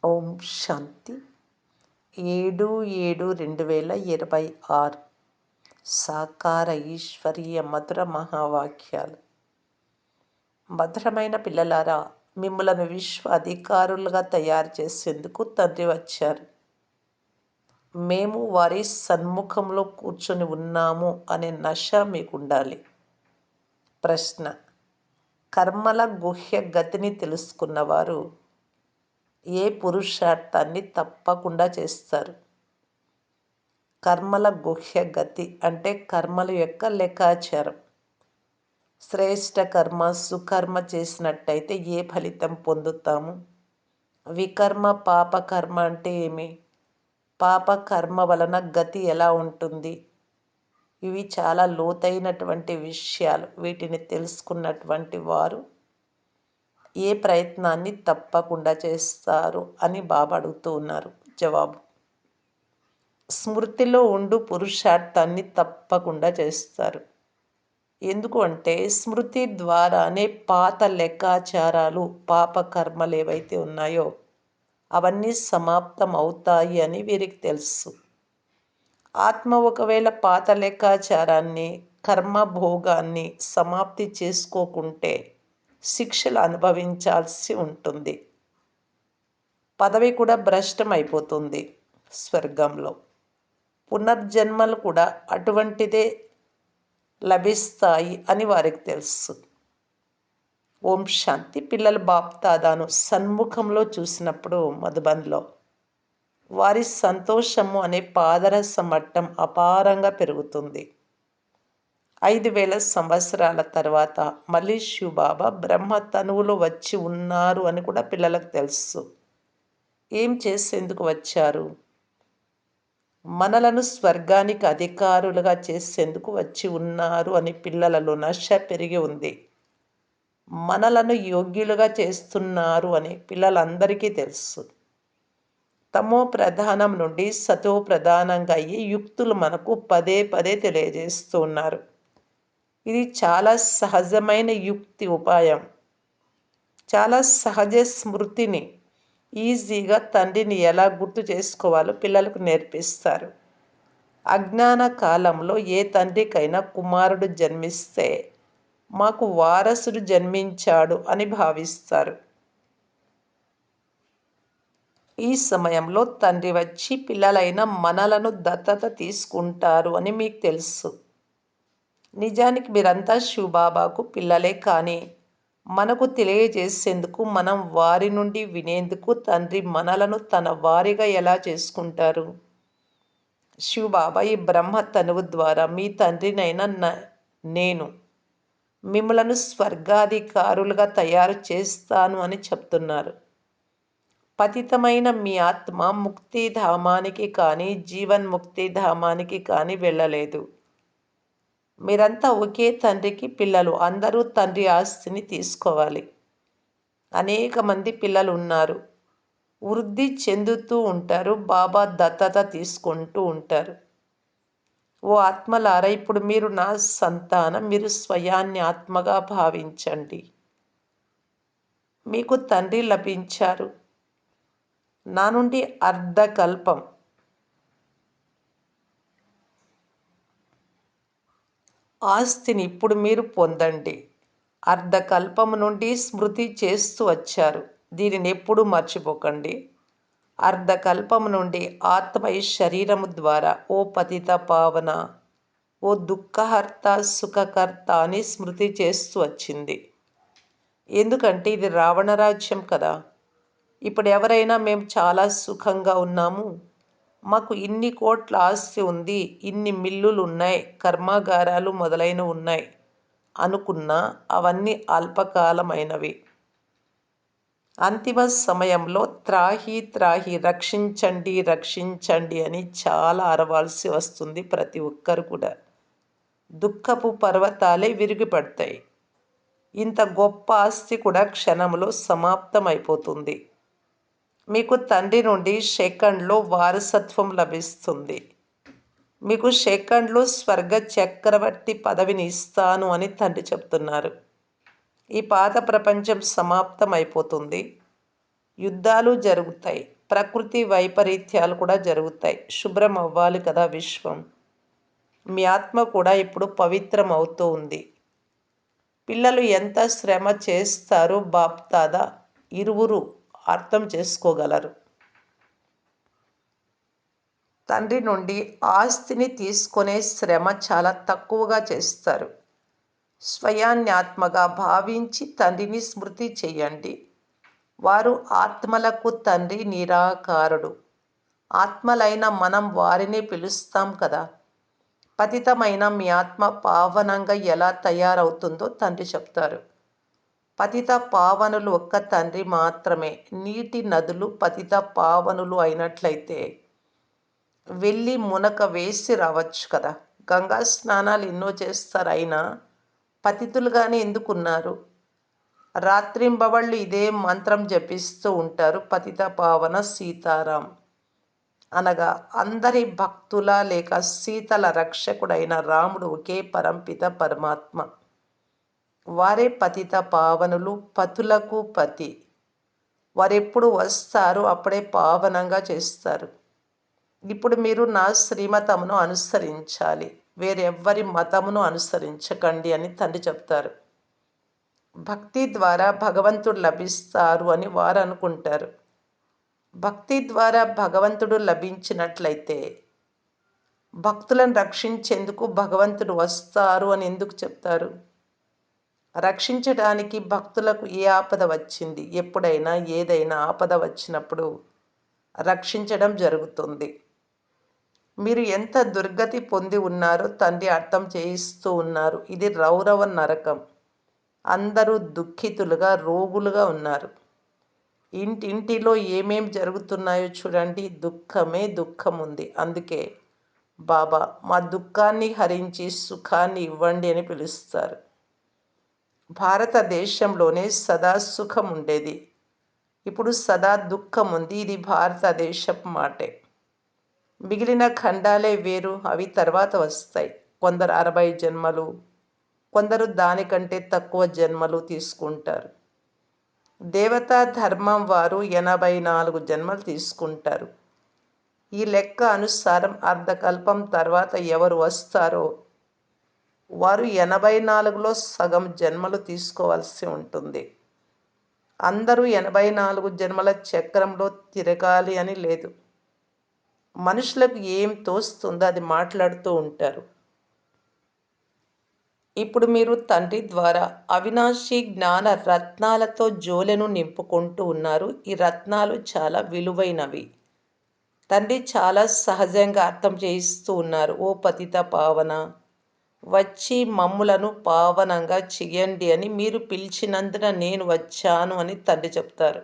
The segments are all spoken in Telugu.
ఓం శాంతి 7/7/2026 సాకార ఈశ్వరీయ మధుర మహావాక్యాలు. మధురమైన పిల్లలారా, మిమ్మలను విశ్వ అధికారులుగా తయారు చేసేందుకు తండ్రి వచ్చారు. మేము వారి సన్ముఖంలో కూర్చొని ఉన్నాము అనే నష మీకుండాలి. ప్రశ్న: కర్మల గుహ్య గతిని తెలుసుకున్నవారు ఏ పురుషార్థాన్ని తప్పకుండా చేస్తారు? కర్మల గుహ్య గతి అంటే కర్మల యొక్క లెక్కాచారం. శ్రేష్ట కర్మ సుకర్మ చేసినట్టయితే ఏ ఫలితం పొందుతాము? వికర్మ పాపకర్మ అంటే ఏమి? పాపకర్మ వలన గతి ఎలా ఉంటుంది? ఇవి చాలా లోతైనటువంటి విషయాలు. వీటిని తెలుసుకున్నటువంటి వారు ఏ ప్రయత్నాన్ని తప్పకుండా చేస్తారు అని బాబా అడుగుతూ ఉన్నారు. జవాబు: స్మృతిలో ఉండు పురుషార్థాన్ని తప్పకుండా చేస్తారు. ఎందుకు అంటే స్మృతి ద్వారానే పాత లెక్కాచారాలు పాపకర్మలు ఏవైతే ఉన్నాయో అవన్నీ సమాప్తం అవుతాయి అని వీరికి తెలుసు. ఆత్మ ఒకవేళ పాత లెక్కాచారాన్ని కర్మభోగాన్ని సమాప్తి చేసుకోకుంటే శిక్షలు అనుభవించాల్సి ఉంటుంది. పదవి కూడా భ్రష్టం అయిపోతుంది. స్వర్గంలో పునర్జన్మలు కూడా అటువంటిదే లభిస్తాయి అని వారికి తెలుసు. ఓం శాంతి. పిల్లలు బాప్దాదాను సన్ముఖంలో చూసినప్పుడు మధుబన్లో వారి సంతోషము అనే పాదరస మట్టం అపారంగా పెరుగుతుంది. 5000 సంవత్సరాల తర్వాత మళ్ళీ శివబాబా బ్రహ్మ తనువులో వచ్చి ఉన్నారు అని కూడా పిల్లలకు తెలుసు. ఏం చేసేందుకు వచ్చారు? మనలను స్వర్గానికి అధికారులుగా చేసేందుకు వచ్చి ఉన్నారు అని పిల్లలలో నష పెరిగి ఉంది. మనలను యోగ్యులుగా చేస్తున్నారు అని పిల్లలందరికీ తెలుసు. తమో ప్రధానం నుండి సతో ప్రధానంగా అయ్యి యుక్తులు మనకు పదే పదే తెలియజేస్తూ ఉన్నారు. ఇది చాలా సహజమైన యుక్తి ఉపాయం. చాలా సహజ స్మృతిని ఈజీగా తండ్రిని ఎలా గుర్తు చేసుకోవాలో పిల్లలకు నేర్పిస్తారు. అజ్ఞాన కాలంలో ఏ తండ్రికైనా కుమారుడు జన్మిస్తే మాకు వారసుడు జన్మించాడు అని భావిస్తారు. ఈ సమయంలో తండ్రి వచ్చి పిల్లలైన మనలను దత్తత తీసుకుంటారు అని మీకు తెలుసు. నిజానికి మీరంతా శివబాబాకు పిల్లలే, కానీ మనకు తెలియజేసేందుకు మనం వారి నుండి వినేందుకు తండ్రి మనలను తన వారిగా ఎలా చేసుకుంటారు? శివబాబా ఈ బ్రహ్మ తనువు ద్వారా మీ తండ్రినైనా నేను మిమ్మలను స్వర్గాధికారులుగా తయారు చేస్తాను అని చెప్తున్నారు. పతితమైన మీ ఆత్మ ముక్తిధామానికి కానీ జీవన్ముక్తి ధామానికి కానీ వెళ్ళలేదు. మీరంతా ఒకే తండ్రికి పిల్లలు. అందరూ తండ్రి ఆస్తిని తీసుకోవాలి. అనేక మంది పిల్లలు ఉన్నారు, వృద్ధి చెందుతూ ఉంటారు, బాబా దత్తత తీసుకుంటూ ఉంటారు. ఓ ఆత్మలారా, ఇప్పుడు మీరు నా సంతానం. మీరు స్వయాన్ని ఆత్మగా భావించండి. మీకు తండ్రి లభించారు. నా నుండి అర్ధకల్పం ఆస్తిని ఇప్పుడు మీరు పొందండి. అర్ధకల్పము నుండి స్మృతి చేస్తూ వచ్చారు. దీనిని ఎప్పుడూ మర్చిపోకండి. అర్ధకల్పము నుండి ఆత్మ ఈ శరీరము ద్వారా ఓ పతిత పావన, ఓ దుఃఖహర్త సుఖకర్త అని స్మృతి చేస్తూ వచ్చింది. ఎందుకంటే ఇది రావణ రాజ్యం కదా. ఇప్పుడు ఎవరైనా మేము చాలా సుఖంగా ఉన్నాము, మాకు ఇన్ని కోట్ల ఆస్తి ఉంది, ఇన్ని మిల్లులు ఉన్నాయి, కర్మాగారాలు మొదలైనవి ఉన్నాయి అనుకున్నా అవన్నీ అల్పకాలమైనవి. అంతిమ సమయంలో త్రాహి త్రాహి, రక్షించండి రక్షించండి అని చాలా అరవాల్సి వస్తుంది. ప్రతి ఒక్కరు కూడా దుఃఖపు పర్వతాలే విరిగిపడతాయి. ఇంత గొప్ప ఆస్తి కూడా క్షణంలో సమాప్తం అయిపోతుంది. మీకు తండ్రి నుండి సెకండ్లో వారసత్వం లభిస్తుంది. మీకు సెకండ్లో స్వర్గ చక్రవర్తి పదవిని ఇస్తాను అని తండ్రి చెప్తున్నారు. ఈ పాత ప్రపంచం సమాప్తం అయిపోతుంది. యుద్ధాలు జరుగుతాయి. ప్రకృతి వైపరీత్యాలు కూడా జరుగుతాయి. శుభ్రం అవ్వాలి కదా విశ్వం. మీ ఆత్మ కూడా ఇప్పుడు పవిత్రం అవుతూ ఉంది. పిల్లలు ఎంత శ్రమ చేస్తారో బాప్దాదా ఇరువురు అర్థం చేసుకోగలరు. తండ్రి నుండి ఆస్తిని తీసుకునే శ్రమ చాలా తక్కువగా చేస్తారు. స్వయాన్ని ఆత్మగా భావించి తండ్రిని స్మృతి చేయండి. వారు ఆత్మలకు తండ్రి నిరాకారుడు. ఆత్మలైన మనం వారిని పిలుస్తాం కదా. పతితమైన మీ ఆత్మ పావనంగా ఎలా తయారవుతుందో తండ్రి చెప్తారు. పతిత పావనులు ఒక్క తండ్రి మాత్రమే. నీటి నదులు పతిత పావనులు అయినట్లయితే వెళ్ళి మునక వేసి రావచ్చు కదా. గంగా స్నానాలు ఎన్నో చేస్తారు, అయినా పతితులుగానే ఎందుకున్నారు? రాత్రింబవళ్ళు ఇదే మంత్రం జపిస్తూ ఉంటారు. పతిత పావన సీతారాం అనగా అందరి భక్తుల లేక సీతల రక్షకుడైన రాముడు ఒకే పరంపిత పరమాత్మ. వారే పతిత పావనులు, పతులకు పతి. వారెప్పుడు వస్తారు అప్పుడే పావనంగా చేస్తారు. ఇప్పుడు మీరు నా శ్రీమతమును అనుసరించాలి, వేరెవ్వరి మతమును అనుసరించకండి అని తండ్రి చెప్తారు. భక్తి ద్వారా భగవంతుడు లభిస్తారు అని వారు అనుకుంటారు. భక్తి ద్వారా భగవంతుడు లభించినట్లయితే భక్తులను రక్షించేందుకు భగవంతుడు వస్తారు అని ఎందుకు చెప్తారు? రక్షించడానికి భక్తులకు ఏ ఆపద వచ్చింది? ఎప్పుడైనా ఏదైనా ఆపద వచ్చినప్పుడు రక్షించడం జరుగుతుంది. మీరు ఎంత దుర్గతి పొంది ఉన్నారో తండ్రి అర్థం చేయిస్తూ ఉన్నారు. ఇది రౌరవ నరకం. అందరూ దుఃఖితులుగా, రోగులుగా ఉన్నారు. ఇంటింటిలో ఏమేం జరుగుతున్నాయో చూడండి. దుఃఖమే దుఃఖం ఉంది. అందుకే బాబా మా దుఃఖాన్ని హరించి సుఖాన్ని ఇవ్వండి అని పిలుస్తారు. భారతదేశంలోనే సదా సుఖం ఉండేది, ఇప్పుడు సదా దుఃఖం ఉంది. ఇది భారతదేశపు మాటే. మిగిలిన ఖండాలే వేరు, అవి తర్వాత వస్తాయి. కొందరు 60 జన్మలు, కొందరు దానికంటే తక్కువ జన్మలు తీసుకుంటారు. దేవతా ధర్మం వారు 84 జన్మలు తీసుకుంటారు. ఈ లెక్క అనుసారం అర్ధకల్పం తర్వాత ఎవరు వస్తారో వారు 84లో సగం జన్మలు తీసుకోవాల్సి ఉంటుంది. అందరూ 84 జన్మల చక్రంలో తిరగాలి అని లేదు. మనుషులకు ఏం తోస్తుందో అది మాట్లాడుతూ ఉంటారు. ఇప్పుడు మీరు తండ్రి ద్వారా అవినాశి జ్ఞాన రత్నాలతో జోలెను నింపుకుంటూ ఉన్నారు. ఈ రత్నాలు చాలా విలువైనవి. తండ్రి చాలా సహజంగా అర్థం చేయిస్తూ ఉన్నారు. ఓ పతిత పావన, వచ్చి మమ్ములను పావనంగా చెయ్యండి అని మీరు పిలిచినందున నేను వచ్చాను అని తండ్రి చెప్తారు.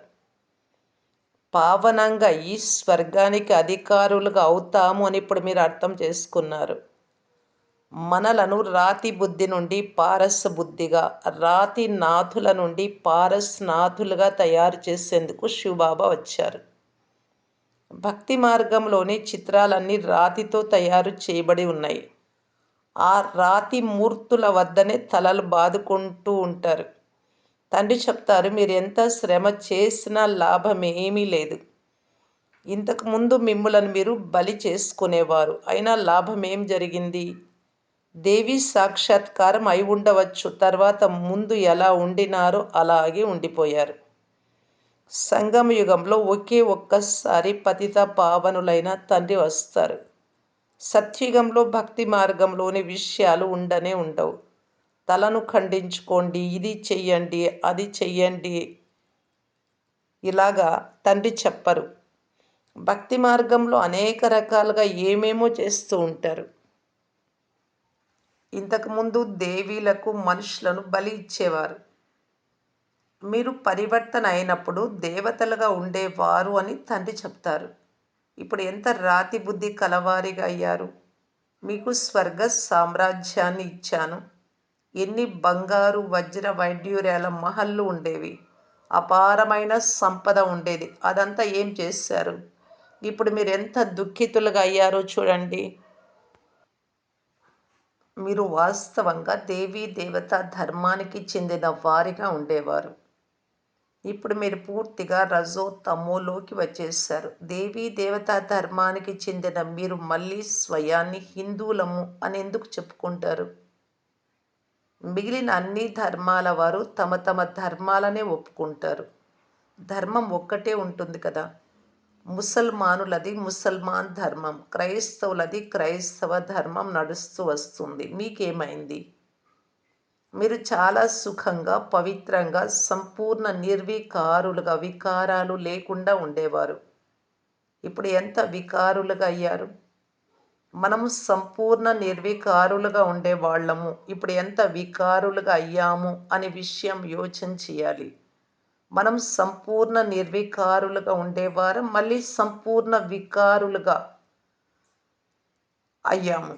పావనంగా ఈ స్వర్గానికి అధికారులుగా అవుతాము అని ఇప్పుడు మీరు అర్థం చేసుకున్నారు. మనలను రాతి బుద్ధి నుండి పారస్ బుద్ధిగా, రాతి నాథుల నుండి పారస్ నాథులుగా తయారు చేసేందుకు శివబాబా వచ్చారు. భక్తి మార్గంలోని చిత్రాలన్నీ రాతితో తయారు చేయబడి ఉన్నాయి. ఆ రాతి మూర్తుల వద్దనే తలలు బాదుకుంటూ ఉంటారు. తండ్రి చెప్తారు, మీరు ఎంత శ్రమ చేసినా లాభం ఏమీ లేదు. ఇంతకుముందు మిమ్ములను మీరు బలి చేసుకునేవారు, అయినా లాభం ఏం జరిగింది? దేవి సాక్షాత్కారం అయి ఉండవచ్చు, తర్వాత ముందు ఎలా ఉండినారో అలాగే ఉండిపోయారు. సంగమయుగంలో ఒకే ఒక్కసారి పతిత పావనులైన తండ్రి వస్తారు. సత్యుగంలో భక్తి మార్గంలోని విషయాలు ఉండనే ఉండవు. తలను ఖండించుకోండి, ఇది చెయ్యండి, అది చెయ్యండి, ఇలాగా తండ్రి చెప్పరు. భక్తి మార్గంలో అనేక రకాలుగా ఏమేమో చేస్తూ ఉంటారు. ఇంతకుముందు దేవీలకు మనుషులను బలి ఇచ్చేవారు. మీరు పరివర్తన అయినప్పుడు దేవతలుగా ఉండేవారు అని తండ్రి చెప్తారు. ఇప్పుడు ఎంత రాతి బుద్ధి కలవారిగా అయ్యారు. మీకు స్వర్గ సామ్రాజ్యాన్ని ఇచ్చాను. ఎన్ని బంగారు వజ్ర వైడ్యూర్యాల మహల్లు ఉండేవి, అపారమైన సంపద ఉండేది. అదంతా ఏం చేశారు? ఇప్పుడు మీరు ఎంత దుఃఖితులుగా అయ్యారో చూడండి. మీరు వాస్తవంగా దేవీ దేవత ధర్మానికి చెందిన వారిగా ఉండేవారు. ఇప్పుడు మీరు పూర్తిగా రజో తమోలోకి వచ్చేసారు. దేవీ దేవతా ధర్మానికి చెందిన మీరు మళ్ళీ స్వయాన్ని హిందువులము అని ఎందుకు చెప్పుకుంటారు? మిగిలిన అన్ని ధర్మాల వారు తమ తమ ధర్మాలనే ఒప్పుకుంటారు. ధర్మం ఒక్కటే ఉంటుంది కదా. ముసల్మానులది ముసల్మాన్ ధర్మం, క్రైస్తవులది క్రైస్తవ ధర్మం నడుస్తూ వస్తుంది. మీకేమైంది? మీరు చాలా సుఖంగా, పవిత్రంగా, సంపూర్ణ నిర్వికారులుగా, వికారాలు లేకుండా ఉండేవారు. ఇప్పుడు ఎంత వికారులుగా అయ్యారు? మనము సంపూర్ణ నిర్వికారులుగా ఉండేవాళ్ళము. ఇప్పుడు ఎంత వికారులుగా అయ్యాము అనే విషయం యోచన చేయాలి. మనం సంపూర్ణ నిర్వికారులుగా ఉండేవారం, మళ్ళీ సంపూర్ణ వికారులుగా అయ్యాము.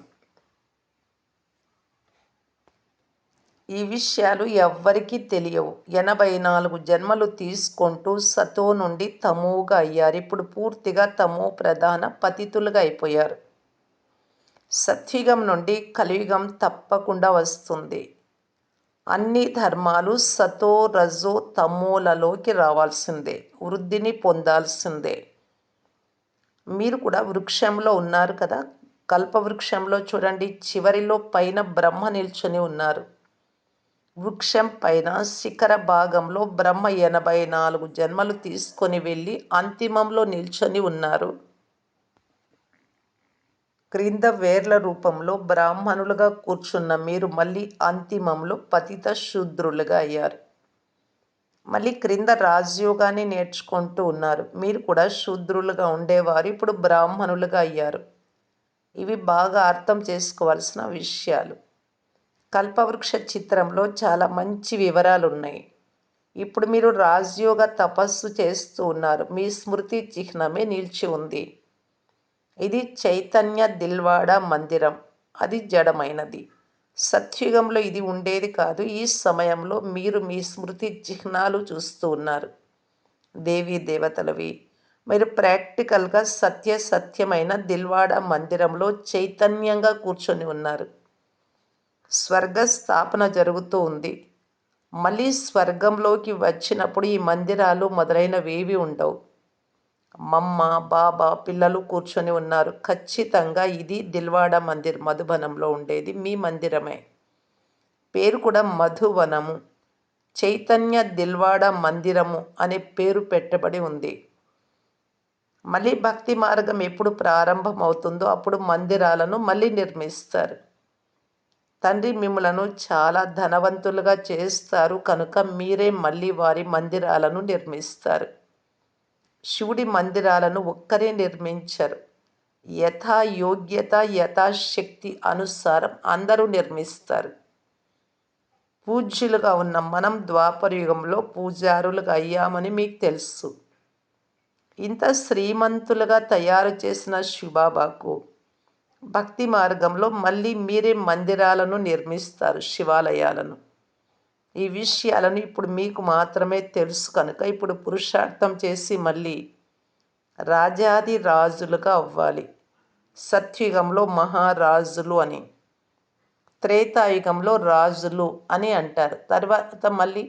ఈ విషయాలు ఎవ్వరికీ తెలియవు. 84 జన్మలు తీసుకుంటూ సతో నుండి తమోగా అయ్యారు. ఇప్పుడు పూర్తిగా తమో ప్రధాన పతితులుగా అయిపోయారు. సత్యుగం నుండి కలియుగం తప్పకుండా వస్తుంది. అన్ని ధర్మాలు సతో రజో తమోలలోకి రావాల్సిందే, వృద్ధిని పొందాల్సిందే. మీరు కూడా వృక్షంలో ఉన్నారు కదా. కల్పవృక్షంలో చూడండి, చివరిలో పైన బ్రహ్మ నిల్చొని ఉన్నారు. వృక్షం పైన శిఖర భాగంలో బ్రహ్మ 84 జన్మలు తీసుకొని వెళ్ళి అంతిమంలో నిల్చొని ఉన్నారు. క్రింద వేర్ల రూపంలో బ్రాహ్మణులుగా కూర్చున్న మీరు మళ్ళీ అంతిమంలో పతిత శూద్రులుగా అయ్యారు. మళ్ళీ క్రింద రాజయోగాన్ని నేర్చుకుంటూ ఉన్నారు. మీరు కూడా శూద్రులుగా ఉండేవారు, ఇప్పుడు బ్రాహ్మణులుగా అయ్యారు. ఇవి బాగా అర్థం చేసుకోవాల్సిన విషయాలు. కల్పవృక్ష చిత్రంలో చాలా మంచి వివరాలు ఉన్నాయి. ఇప్పుడు మీరు రాజయోగ తపస్సు చేస్తూ ఉన్నారు. మీ స్మృతి చిహ్నమే నిలిచి ఉంది. ఇది చైతన్య దిల్వాడ మందిరం. అది జడమైనది. సత్యుగంలో ఇది ఉండేది కాదు. ఈ సమయంలో మీరు మీ స్మృతి చిహ్నాలు చూస్తూ ఉన్నారు. దేవీ దేవతలవి. మీరు ప్రాక్టికల్గా సత్యమైన దిల్వాడ మందిరంలో చైతన్యంగా కూర్చొని ఉన్నారు. స్వర్గ స్థాపన జరుగుతూ ఉంది. మళ్ళీ స్వర్గంలోకి వచ్చినప్పుడు ఈ మందిరాలు మొదలైనవేవి ఉండవు. మమ్మ, బాబా, పిల్లలు కూర్చొని ఉన్నారు. ఖచ్చితంగా ఇది దిల్వాడ మందిర్, మధుబనంలో ఉండేది మీ మందిరమే. పేరు కూడా మధువనము. చైతన్య దిల్వాడ మందిరము అనే పేరు పెట్టబడి ఉంది. మళ్ళీ భక్తి మార్గం ఎప్పుడు ప్రారంభమవుతుందో అప్పుడు మందిరాలను మళ్ళీ నిర్మిస్తారు. తండ్రి మిమ్మలను చాలా ధనవంతులుగా చేస్తారు కనుక మీరే మళ్ళీ వారి మందిరాలను నిర్మిస్తారు. శివుడి మందిరాలను ఒక్కరే నిర్మించరు. యథాయోగ్యత, యథాశక్తి అనుసారం అందరూ నిర్మిస్తారు. పూజ్యులుగా ఉన్న మనం ద్వాపరయుగంలో పూజారులుగా అయ్యామని మీకు తెలుసు. ఇంత శ్రీమంతులుగా తయారు చేసిన శివబాబాకు భక్తి మార్గంలో మళ్ళీ మీరే మందిరాలను నిర్మిస్తారు, శివాలయాలను. ఈ విషయాలను ఇప్పుడు మీకు మాత్రమే తెలుసు కనుక ఇప్పుడు పురుషార్థం చేసి మళ్ళీ రాజాది రాజులుగా అవ్వాలి. సత్యుగంలో మహారాజులు అని, త్రేతాయుగంలో రాజులు అని అంటారు. తర్వాత మళ్ళీ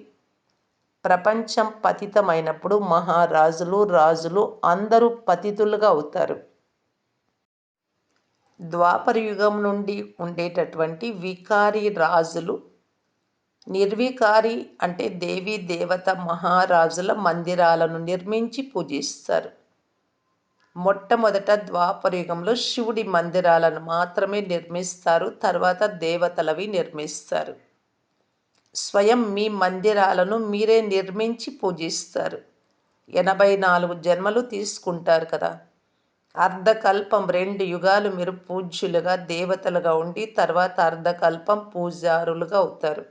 ప్రపంచం పతితమైనప్పుడు మహారాజులు, రాజులు అందరూ పతితులుగా అవుతారు. ద్వాపర యుగం నుండి ఉండేటటువంటి వికారి రాజులు, నిర్వికారి అంటే దేవీ దేవత మహారాజుల మందిరాలను నిర్మించి పూజిస్తారు. మొట్టమొదట ద్వాపరయుగంలో శివుడి మందిరాలను మాత్రమే నిర్మిస్తారు. తర్వాత దేవతలవి నిర్మిస్తారు. స్వయం మీ మందిరాలను మీరే నిర్మించి పూజిస్తారు. 84 జన్మలు తీసుకుంటారు కదా. అర్ధకల్పం 2 యుగాలు మీరు పూజ్యులుగా దేవతలుగా ఉండి తర్వాత అర్ధకల్పం పూజారులుగా అవుతారు.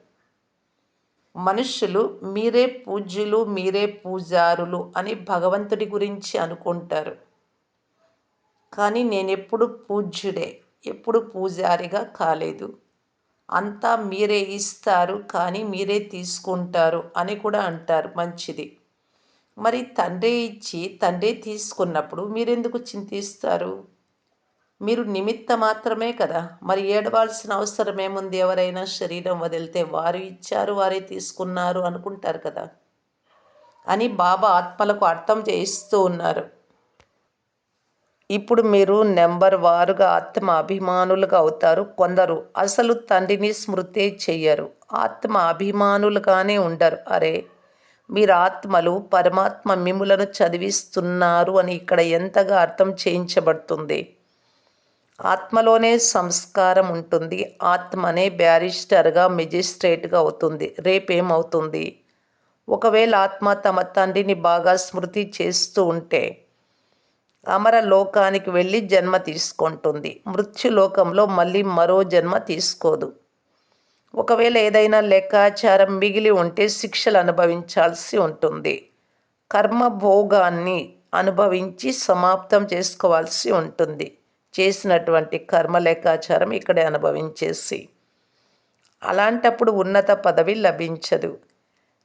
మనుష్యులు మీరే పూజ్యులు, మీరే పూజారులు అని భగవంతుడి గురించి అనుకుంటారు. కానీ నేనెప్పుడు పూజ్యుడే, ఎప్పుడు పూజారిగా కాలేదు. అంతా మీరే ఇస్తారు కానీ మీరే తీసుకుంటారు అని కూడా అంటారు. మంచిది. మరి తండ్రి ఇచ్చి తండ్రి తీసుకున్నప్పుడు మీరెందుకు చింతిస్తారు? మీరు నిమిత్త మాత్రమే కదా. మరి ఏడవాల్సిన అవసరం ఏముంది? ఎవరైనా శరీరం వదిలితే వారు ఇచ్చారు, వారే తీసుకున్నారు అనుకుంటారు కదా. అని బాబా ఆత్మలకు అర్థం చేయిస్తూ ఉన్నారు. ఇప్పుడు మీరు నెంబర్ వారుగా ఆత్మ అభిమానులుగా అవుతారు. కొందరు అసలు తండ్రిని స్మృతే చెయ్యరు, ఆత్మ అభిమానులుగానే ఉండరు. అరే, మీరు ఆత్మలు, పరమాత్మ మిమ్ములను చదివిస్తున్నారు అని ఇక్కడ ఎంతగా అర్థం చేయించబడుతుంది. ఆత్మలోనే సంస్కారం ఉంటుంది. ఆత్మనే బ్యారిస్టర్గా, మెజిస్ట్రేట్గా అవుతుంది. రేపేమవుతుంది? ఒకవేళ ఆత్మ తమ తండ్రిని బాగా స్మృతి చేస్తూ ఉంటే అమర లోకానికి వెళ్ళి జన్మ తీసుకుంటుంది. మృత్యులోకంలో మళ్ళీ మరో జన్మ తీసుకోదు. ఒకవేళ ఏదైనా లెక్కాచారం మిగిలి ఉంటే శిక్షలు అనుభవించాల్సి ఉంటుంది. కర్మభోగాన్ని అనుభవించి సమాప్తం చేసుకోవాల్సి ఉంటుంది. చేసినటువంటి కర్మ లెక్కాచారం ఇక్కడే అనుభవించేసి అలాంటప్పుడు ఉన్నత పదవి లభించదు.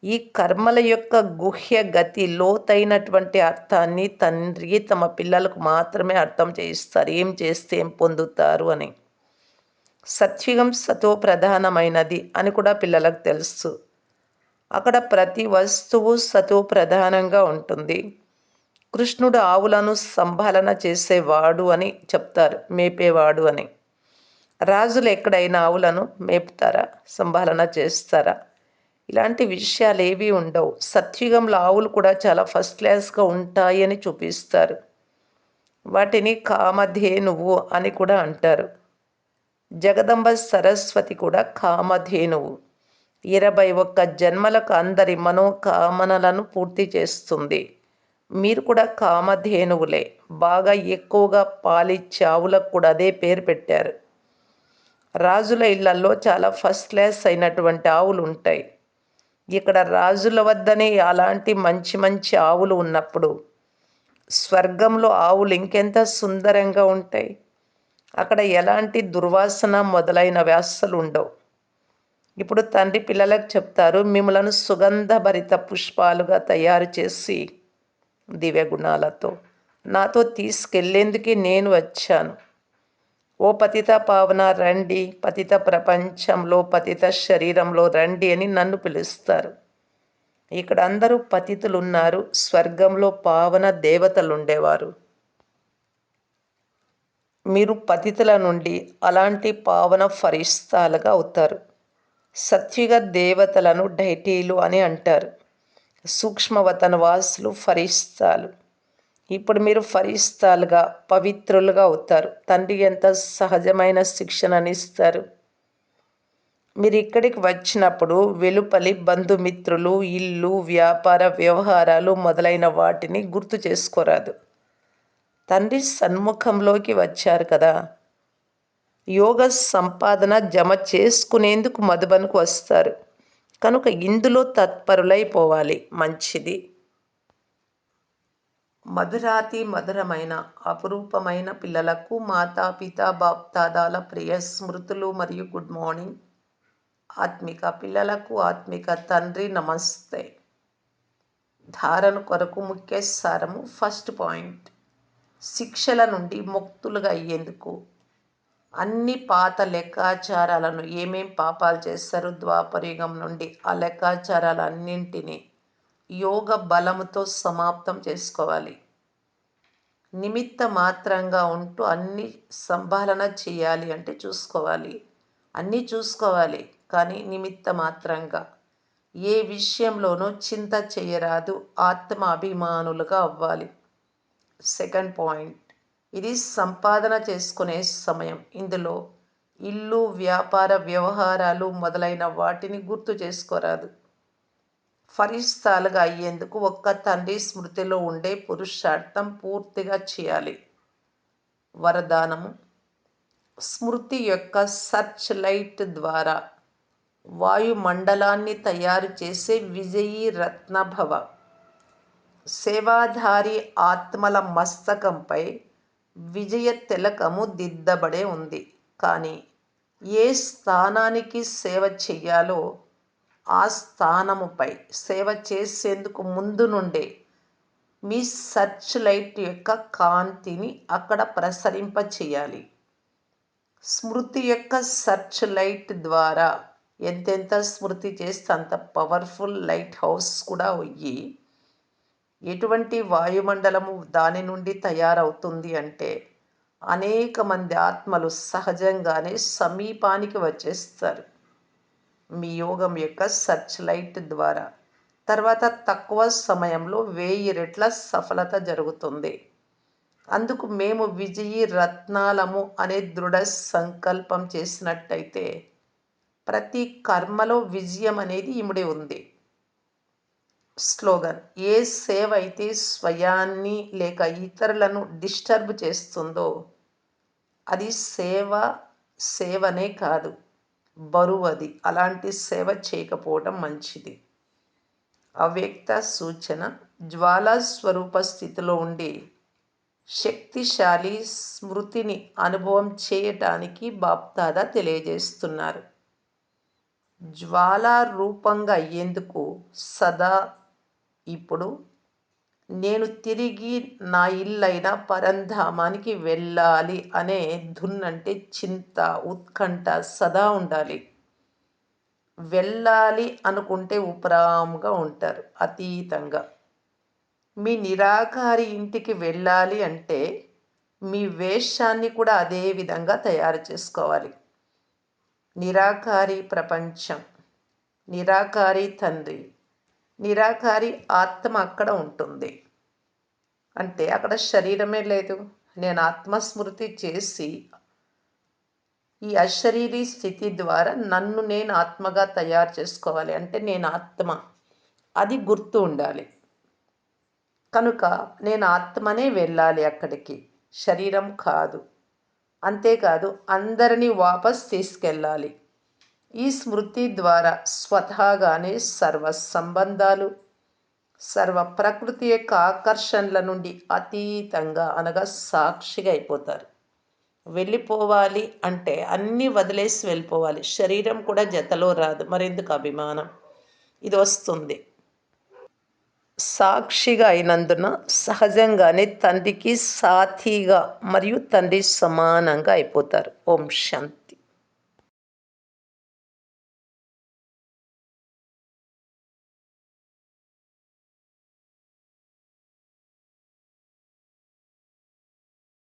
ఈ కర్మల యొక్క గుహ్య గతి, లోతైనటువంటి అర్థాన్ని తండ్రి తమ పిల్లలకు మాత్రమే అర్థం చేయిస్తారు. ఏం చేస్తే ఏం పొందుతారు అని. సత్యుగం సతో ప్రధానమైనది అని కూడా పిల్లలకు తెలుసు. అక్కడ ప్రతి వస్తువు సతో ప్రధానంగా ఉంటుంది. కృష్ణుడు ఆవులను సంభాలన చేసేవాడు అని చెప్తారు, మేపేవాడు అని. రాజులు ఎక్కడైనా ఆవులను మేపుతారా, సంభాలన చేస్తారా? ఇలాంటి విషయాలు ఏవి ఉండవు. సత్యుగంలో ఆవులు కూడా చాలా ఫస్ట్ క్లాస్గా ఉంటాయని చూపిస్తారు. వాటిని కామధేనువు అని కూడా అంటారు. జగదంబ సరస్వతి కూడా కామధేనువు. 21 జన్మలకు అందరి మనోకామనలను పూర్తి చేస్తుంది. మీరు కూడా కామధేనువులే. బాగా ఎక్కువగా పాలిచ్చే ఆవులకు కూడా అదే పేరు పెట్టారు. రాజుల ఇళ్లలో చాలా ఫస్ట్ క్లాస్ అయినటువంటి ఆవులు ఉంటాయి. ఇక్కడ రాజుల వద్దనే అలాంటి మంచి మంచి ఆవులు ఉన్నప్పుడు స్వర్గంలో ఆవులు ఇంకెంత సుందరంగా ఉంటాయి. అక్కడ ఎలాంటి దుర్వాసన మొదలైనవి అస్సలు ఉండవు. ఇప్పుడు తండ్రి పిల్లలకు చెప్తారు, మిమ్మలను సుగంధభరిత పుష్పాలుగా తయారు చేసి దివ్యగుణాలతో నాతో తీసుకెళ్లేందుకే నేను వచ్చాను. ఓ పతిత పావన రండి, పతిత ప్రపంచంలో, పతిత శరీరంలో రండి అని నన్ను పిలుస్తారు. ఇక్కడ అందరూ పతితులున్నారు. స్వర్గంలో పావన దేవతలు ఉండేవారు. మీరు పతితుల నుండి అలాంటి పావన ఫరిస్తాలుగా అవుతారు. సత్యుగ దేవతలను డైటీలు అని అంటారు. సూక్ష్మవతన వాసులు ఫరిస్తాలు. ఇప్పుడు మీరు ఫరిస్తాలుగా, పవిత్రులుగా అవుతారు. తండ్రి ఎంత సహజమైన శిక్షణని ఇస్తారు. మీరు ఇక్కడికి వచ్చినప్పుడు వెలుపలి బంధుమిత్రులు, ఇల్లు, వ్యాపార వ్యవహారాలు మొదలైన వాటిని గుర్తు చేసుకోరాదు. తండ్రి సన్ముఖంలోకి వచ్చారు కదా. యోగ సంపాదన జమ చేసుకునేందుకు మధుబన్కు వస్తారు కనుక ఇందులో తత్పరులైపోవాలి. మంచిది. మధురాతి మధురమైన అపురూపమైన పిల్లలకు మాతాపిత బాప్దాదాల ప్రియ స్మృతులు మరియు గుడ్ మార్నింగ్. ఆత్మిక పిల్లలకు ఆత్మిక తండ్రి నమస్తే. ధారణ కొరకు ముఖ్య సారము. ఫస్ట్ పాయింట్, శిక్షల నుండి ముక్తులుగా అయ్యేందుకు అన్ని పాత లెక్కాచారాలను, ఏమేం పాపాలు చేస్తారు ద్వాపరయుగం నుండి, ఆ లెక్కాచారాలన్నింటినీ యోగ బలముతో సమాప్తం చేసుకోవాలి. నిమిత్త మాత్రంగా ఉంటూ అన్ని సంభాలన చేయాలి అంటే చూసుకోవాలి, అన్నీ చూసుకోవాలి, కానీ నిమిత్త మాత్రంగా ఏ విషయంలోనూ చింత చేయరాదు. ఆత్మ అభిమానులుగా అవ్వాలి. సెకండ్ పాయింట్, ఇది సంపాదన చేసుకునే సమయం. ఇందులో ఇల్లు, వ్యాపార వ్యవహారాలు మొదలైన వాటిని గుర్తు చేసుకోరాదు. ఫరిస్తాలుగా అయ్యేందుకు ఒక్క తండ్రి స్మృతిలో ఉండే పురుషార్థం పూర్తిగా చేయాలి. వరదానము. స్మృతి యొక్క సర్చ్ లైట్ ద్వారా వాయుమండలాన్ని తయారు చేసే విజయీ రత్నభవ. సేవాధారి ఆత్మల మస్తకంపై విజయ తిలకము దిద్దబడే ఉంది. కానీ ఏ స్థానానికి సేవ చెయ్యాలో ఆ స్థానముపై సేవ చేసేందుకు ముందు నుండే మీ సర్చ్ లైట్ యొక్క కాంతిని అక్కడ ప్రసరింప చేయాలి. స్మృతి యొక్క సర్చ్ లైట్ ద్వారా ఎంతెంత స్మృతి చేస్తే అంత పవర్ఫుల్ లైట్ హౌస్ కూడా అయ్యి ఎటువంటి వాయుమండలము దాని నుండి తయారవుతుంది అంటే అనేక మంది ఆత్మలు సహజంగానే సమీపానికి వచ్చేస్తారు మీ యోగం యొక్క సర్చ్ లైట్ ద్వారా. తర్వాత తక్కువ సమయంలో 1000 రెట్ల సఫలత జరుగుతుంది. అందుకు మేము విజయీ రత్నాలము అనే దృఢ సంకల్పం చేసినట్టయితే ప్రతి కర్మలో విజయం అనేది ఇమిడి ఉంది. స్లోగన్: ఏ సేవ అయితే స్వయాన్ని లేక ఇతరులను డిస్టర్బ్ చేస్తుందో అది సేవనే కాదు, బరువది. అలాంటి సేవ చేయకపోవడం మంచిది. అవ్యక్త సూచన: జ్వాలా స్వరూప స్థితిలో ఉండి శక్తిశాలి స్మృతిని అనుభవం చేయటానికి బాప్దాదా తెలియజేస్తున్నారు. జ్వాలా రూపంగా అయ్యేందుకు సదా ఇప్పుడు నేను తిరిగి నా ఇల్లైన పరంధామానికి వెళ్ళాలి అనే ధున్ అంటే చింత, ఉత్కంఠ సదా ఉండాలి. వెళ్ళాలి అనుకుంటే ఉపరాముగా ఉంటారు, అతీతంగా. మీ నిరాకారి ఇంటికి వెళ్ళాలి అంటే మీ వేషాన్ని కూడా అదే విధంగా తయారు చేసుకోవాలి. నిరాకారి ప్రపంచం, నిరాకారి తండ్రి, నిరాకారి ఆత్మ అక్కడ ఉంటుంది. అంటే అక్కడ శరీరమే లేదు. నేను ఆత్మస్మృతి చేసి ఈ అశరీరీ స్థితి ద్వారా నన్ను నేను ఆత్మగా తయారు చేసుకోవాలి. అంటే నేను ఆత్మ, అది గుర్తు ఉండాలి. కనుక నేను ఆత్మనే వెళ్ళాలి అక్కడికి, శరీరం కాదు. అంతేకాదు అందరినీ వాపస్ తీసుకెళ్ళాలి. ఈ స్మృతి ద్వారా స్వతహాగానే సర్వ సంబంధాలు, సర్వ ప్రకృతి యొక్క ఆకర్షణల నుండి అతీతంగా అనగా సాక్షిగా అయిపోతారు. వెళ్ళిపోవాలి అంటే అన్నీ వదిలేసి వెళ్ళిపోవాలి. శరీరం కూడా జతలో రాదు, మరెందుకు అభిమానం? ఇది వస్తుంది. సాక్షిగా అయినందున సహజంగానే తండ్రికి సాథీగా మరియు తండ్రి సమానంగా అయిపోతారు. ఓం శాంతి.